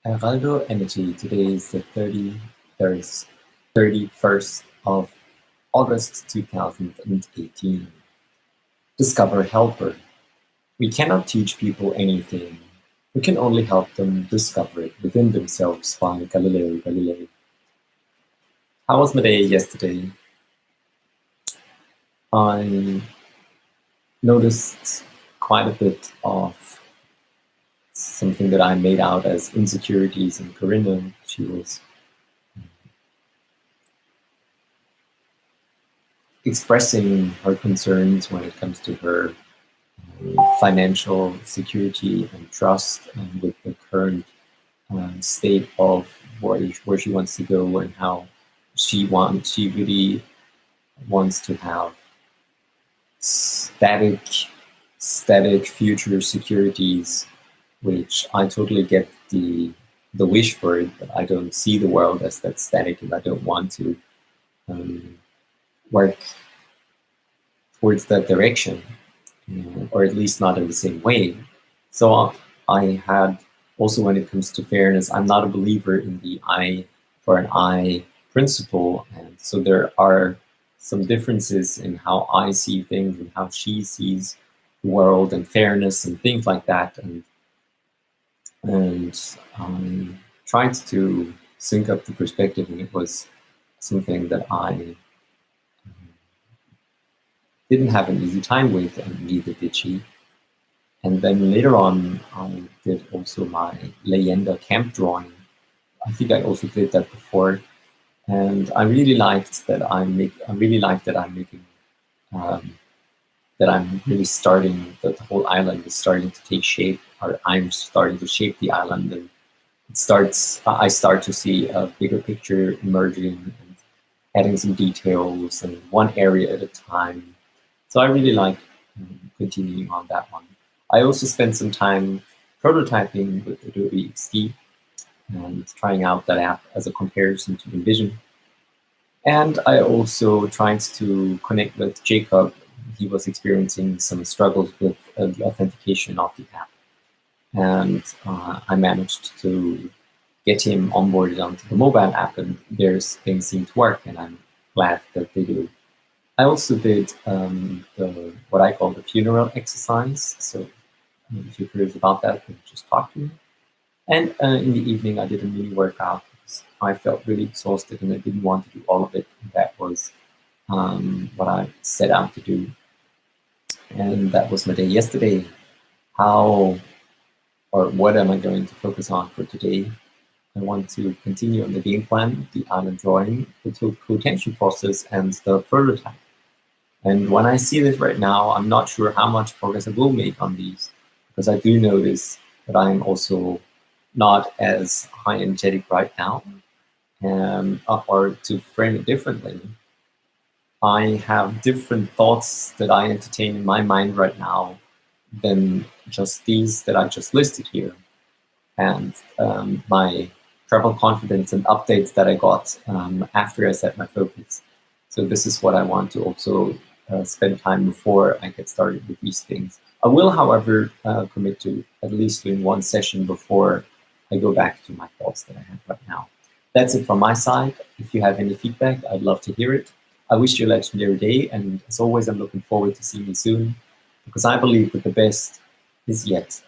Heraldo Energy. Today is the 31st of August 2018. Discover Helper. We cannot teach people anything. We can only help them discover it within themselves by Galileo Galilei. How was my day yesterday? I noticed quite a bit of something that I made out as insecurities in Corinna. She was expressing her concerns when it comes to her financial security and trust, and with the current state of where she wants to go and how she really wants to have static future securities, which I totally get the wish for it, but I don't see the world as that static, and I don't want to work towards that direction, or at least not in the same way. So I had also, when it comes to fairness, I'm not a believer in the eye for an eye principle, and so there are some differences in how I see things and how she sees the world and fairness and things like that, and I tried to sync up the perspective, and it was something that I didn't have an easy time with, and neither did she. And then later on, I did also my Leyenda camp drawing. I think I also did that before, and I really liked that I'm making that I'm really starting, that the whole island is starting to take shape, or I'm starting to shape the island, and I start to see a bigger picture emerging and adding some details and one area at a time. So I really like continuing on that one. I also spent some time prototyping with Adobe XD and trying out that app as a comparison to InVision. And I also tried to connect with Jacob. He was experiencing some struggles with the authentication of the app. And I managed to get him onboarded onto the mobile app, and things seem to work, and I'm glad that they do. I also did what I call the funeral exercise. So if you're curious about that, then just talk to me. And in the evening, I did a mini workout because I felt really exhausted and I didn't want to do all of it. And that was what I set out to do. And that was my day yesterday. What am I going to focus on for today? I want to continue on the game plan, the island drawing, the quotation process, and the prototype. And when I see this right now, I'm not sure how much progress I will make on these, because I do notice that I'm also not as high energetic right now. Or to frame it differently, I have different thoughts that I entertain in my mind right now than just these that I just listed here. And my travel confidence and updates that I got after I set my focus. So this is what I want to also spend time before I get started with these things. I will, however, commit to at least doing one session before I go back to my thoughts that I have right now. That's it from my side. If you have any feedback, I'd love to hear it. I wish you a legendary day, and as always, I'm looking forward to seeing you soon, because I believe that the best is yet